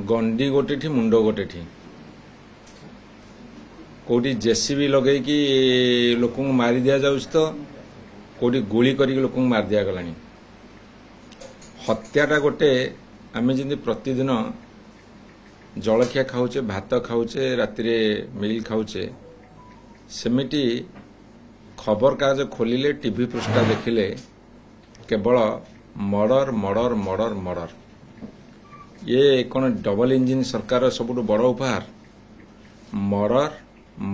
गंडी गोटे मुंड गोटे कौटी जेसीबी लगे कि लोक मारी दि जाऊँ तो कौटी गुली कर लोक मार दिया गला हत्याटा गोटे आम जमी प्रतिदिन जलखिया खाऊे भात खाऊे राति मिल खाऊे सेमिटी खबर कागज खोलिले टीवी पृष्ठा देखिले केवल मर्डर मर्डर मर्डर मर्डर ये कौन डबल इंजिन सरकार सबुठ बड़ उपहार मर्डर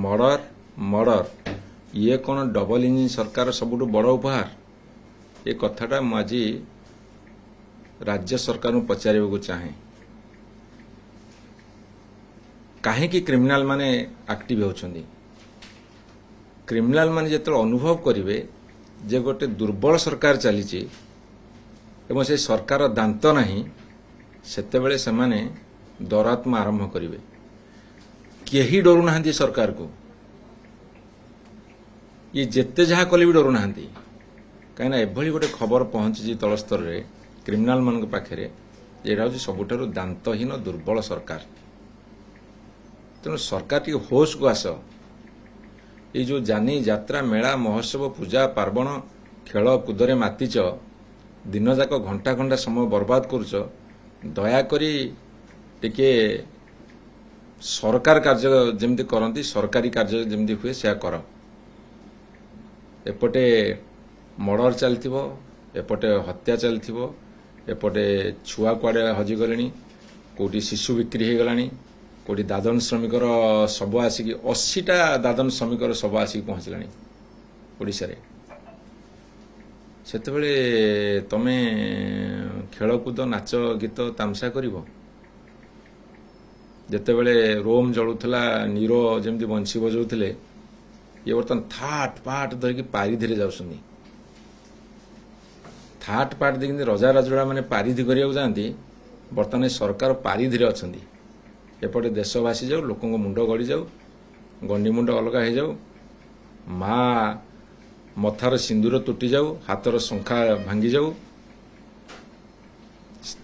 मर्डर मर्डर ये कौन डबल इंजिन सरकार सबुठ बड़ उपहार ये कथाटा आज राज्य सरकार पचार चाहे कहीं क्रिमिनाल माने एक्टिव होछंदी क्रिमिनाल माने जेतल अनुभव करिवे जे गोटे दुर्बल सरकार चली एवं से सरकार दांत नहीं सेतेबेले सेमाने दौरात्मा आरंभ करिवे केही डरू नाहंती सरकार को ये जेते जहा कले भी डरू नाहंती कहीं एभली गोटे खबर पहुंची तल स्तर रे क्रिमिनाल मान पाखे यहाँ हूँ सबुठारु दांतहीन दुर्बल सरकार तेणु सरकार टी होश को आस ये जो जानी यात्रा मेला महोत्सव पूजा पार्वण खेल कूदरे मातिच दिन जाक घंटा घंटा समय बर्बाद करुच दयाकोरी टिके सरकार कार्य जमती करती सरकारी कार्य जमती हुए से कर एपटे मर्डर चलथिबो एपटे हत्या चलथिबो एपटे छुआ कुआडे हजिगले कोटी शिशु बिक्री हो गलानी कोटी दादन श्रमिकर शब आसिक 80टा दादन श्रमिकर शब आसिक पहुंचलानी ओडिशा रे सेतेबेले तमे खेलकूद नाच गीत तामसा करिवो जेतेबेले रोम जळुथला नीरो जेमती बंशी बजाउथिले ये बर्तन थाट पाट धरिकी पारी धीरे जाउसनी थाट पाट देखिए रजा राजड़ा मैंने पारिधि करने जाती बर्तमान सरकार पारिधि अच्छा एपटे देश भासी जाऊ लोक मुंड गड़ी जाऊ गंडी मुंड अलग हो जाऊ माँ मथार सिंदूर तुटी जाऊ हाथर शंखा भांगी जाऊ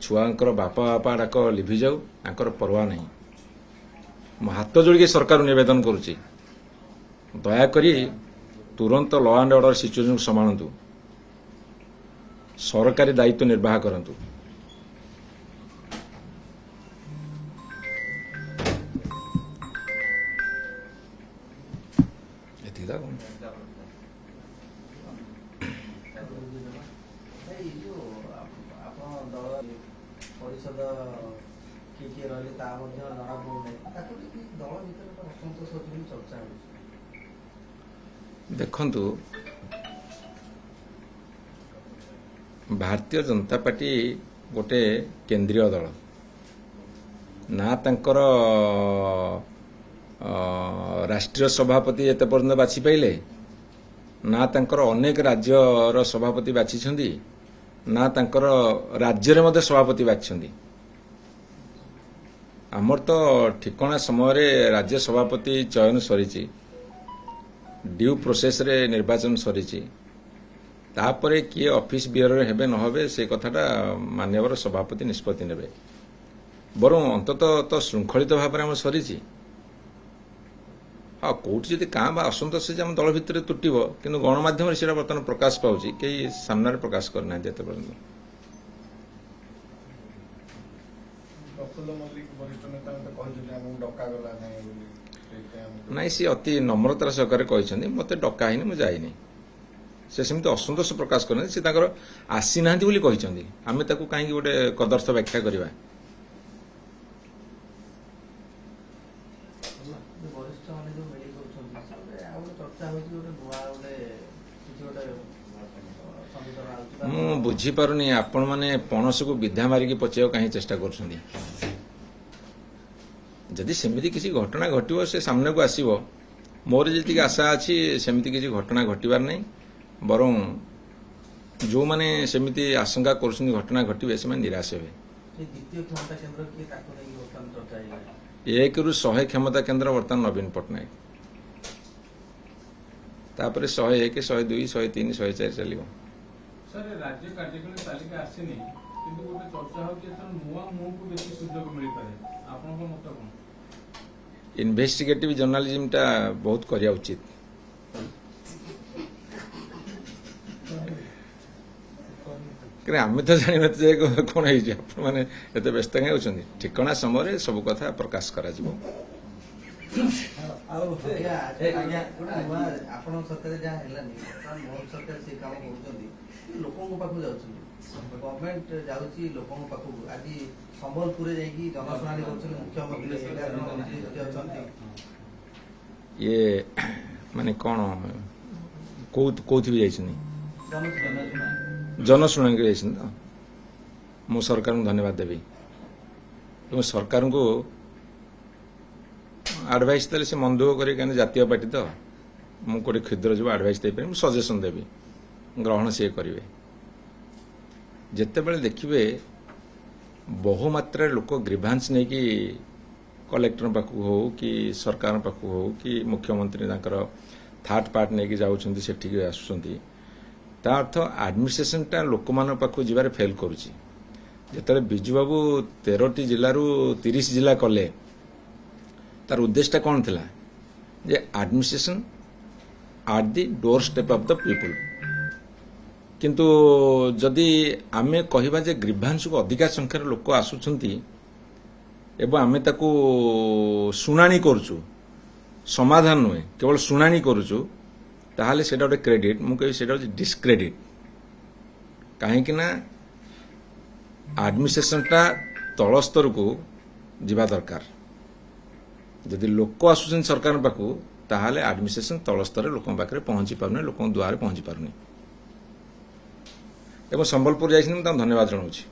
छुआंकर बापा बापा डाक लिभि जाऊ आंकर परवा नहीं मो हाथ जोड़िके सरकार निवेदन करुच्ची दयाकोरी तुरंत लॉ एंड ऑर्डर सिचुएशन संभालतु सरकारी दायित्व निर्वाह करंतु देखंतु भारतीय जनता पार्टी गोटे केंद्रीय दल ना तांकर राष्ट्रीय सभापति एते पर्यंत बाछि पाइले ना तांकर अनेक राज्यर सभापति बाछिछंदी ना तांकर राज्य रे मध्य सभापति बाछिछंदी आमर तो ठिकना समय रे राज्य सभापति चयन सरीची ड्यू प्रोसेस रे निर्वाचन सरीची तापरे किए ऑफिस बियर हेबे न हेबे से कथाटा मान्यवर सभापति निष्पत्ति नेबे बरं अंततः तो श्रृंखलित भाव में सरीची हाँ कौटी जदि काँ बा असंतोष आम दल भितर तुटिब किंतु गणमाध्यम से बर्तमान प्रकाश पाउची कई सामने प्रकाश करना एते पर्यंत नाई सी अति नम्रतार सहकार कहते मत डका मु जाइनी से सेमती असंतोष प्रकाश करना से आसी ना आम ताकू कहीं गोटे कदर्थ व्याख्या करवा मु बुझीपारुनी आपण मैंने पणस को विधा मारिकी पचाइव कहीं चेष्टा कर जदि सेमती किसी घटना घटो से सामने को आसो मोर जी आशा अच्छी सेमती किसी घटना घटवार नहीं बरं जो माने सेमती आशंका कर घटना घटे से निराश हे एक रु 100 क्षमता केन्द्र बर्तमान नवीन पट्टनायक तापर 101 102 103 104 चलो सर राज्य कार्यक्रम तालिका आसीनी କିନ୍ତୁ ଗୋଟେ ଚର୍ଚ୍ଚା ହେଉଛି ଏଥର ନୂଆ ମୁହଁକୁ ବେଶୀ ସୁଯୋଗ ମିଳିପାରେ, ଆପଣଙ୍କ ମତ କ'ଣ? ଇନଭେଷ୍ଟିଗେଟିଭ ଜର୍ଣ୍ଣାଲିଜିମଟା ବହୁତ କରିବା ଉଚିତ। ଆମେ ତ ଜାଣିନୁ ଯେ କ'ଣ ହେଇଛି, ଆପଣମାନେ ଏତେ ବ୍ୟସ୍ତ କାହିଁ ହେଉଛନ୍ତି? ଠିକଣା ସମୟରେ ସବୁ କଥା ପ୍ରକାଶ କରାଯିବ। ଆପଣଙ୍କ ସରକାର ଯାହା ହେଲାନି, ମୋଦି ସରକାର ସେ କାମ କରୁଛନ୍ତି, ଲୋକଙ୍କ ପାଖକୁ ଯାଉଛନ୍ତି, ଗଭର୍ଣ୍ଣମେଣ୍ଟ ଯାଉଛି ଲୋକଙ୍କ ପାଖକୁ। ଆଜି ସମ୍ବଲପୁରରେ ଯାଇକି ଜନଶୁଣାଣି କରୁଛନ୍ତି ମୁଖ୍ୟମନ୍ତ୍ରୀ, ଅଛନ୍ତି। ଇଏ ମାନେ କ'ଣ କୋଉଥି ବି ଯାଇଛନ୍ତି? ଜନଶୁଣାଣିକୁ ଯାଇଛନ୍ତି ତ। ମୁଁ ସରକାରଙ୍କୁ ଧନ୍ୟବାଦ ଦେବି ଏବଂ ସରକାରଙ୍କୁ ଆଡଭାଇସ୍ ଦେଲେ ସେ ମନ ଦୁଃଖ କରିବେ, କାହିଁକି ଜାତୀୟ ପାର୍ଟି ତ ମୁଁ ଗୋଟେ କ୍ଷୁଦ୍ର ଯୁବ ଆଡଭାଇସ୍ ଦେଇପାରିବି, ମୁଁ ସଜେସନ୍ ଦେବି, ଗ୍ରହଣ ସିଏ କରିବେ। ଯେତେବେଳେ ଦେଖିବେ ବହୁ ମାତ୍ରାରେ ଲୋକ ଗ୍ରିଭାନ୍ସ ନେଇକି କଲେକ୍ଟର ପାଖକୁ ହଉ କି ସରକାରଙ୍କ ପାଖକୁ ହଉ କି ମୁଖ୍ୟମନ୍ତ୍ରୀ ତାଙ୍କର ଥାର୍ଡ ପାର୍ଟ ନେଇକି ଯାଉଛନ୍ତି, ସେଠିକି ଆସୁଛନ୍ତି, ତା ଅର୍ଥ ଆଡମିନିଷ୍ଟ୍ରେସନଟା ଲୋକମାନଙ୍କ ପାଖକୁ ଯିବାରେ ଫେଲ୍ କରୁଛି। ଯେତେବେଳେ ବିଜୁବାବୁ 13ଟି ଜିଲ୍ଲାରୁ 30 ଜିଲ୍ଲା କଲେ, ତାର ଉଦ୍ଦେଶ୍ୟଟା କ'ଣ ଥିଲା? ଯେ administration at the door step of the people. କିନ୍ତୁ ଯଦି ଆମେ କହିବା ଯେ ଗ୍ରିଭାନ୍ସକୁ ଅଧିକା ସଂଖ୍ୟାରେ ଲୋକ ଆସୁଛନ୍ତି ଏବଂ ଆମେ ତାକୁ ଶୁଣାଣି କରୁଛୁ, ସମାଧାନ ନୁହେଁ କେବଳ ଶୁଣାଣି କରୁଛୁ, ତାହେଲେ ସେଇଟା ଗୋଟେ କ୍ରେଡିଟ୍। ମୁଁ କହିବି ସେଇଟା ହେଉଛି ଡିସକ୍ରେଡିଟ୍। କାହିଁକି ନା ଆଡମିନିଷ୍ଟ୍ରେସନଟା ତଳ ସ୍ତରକୁ ଯିବା ଦରକାର। ଯଦି ଲୋକ ଆସୁଛନ୍ତି ସରକାରଙ୍କ ପାଖକୁ, ତାହେଲେ ଆଡମିନିଷ୍ଟ୍ରେସନ ତଳ ସ୍ତରରେ ଲୋକଙ୍କ ପାଖରେ ପହଞ୍ଚି ପାରୁନି, ଲୋକଙ୍କ ଦୁଆରେ ପହଞ୍ଚି ପାରୁନି। ଏବଂ ସମ୍ବଲପୁର ଯାଇଛନ୍ତି, ମୁଁ ତାଙ୍କୁ ଧନ୍ୟବାଦ ଜଣାଉଛି।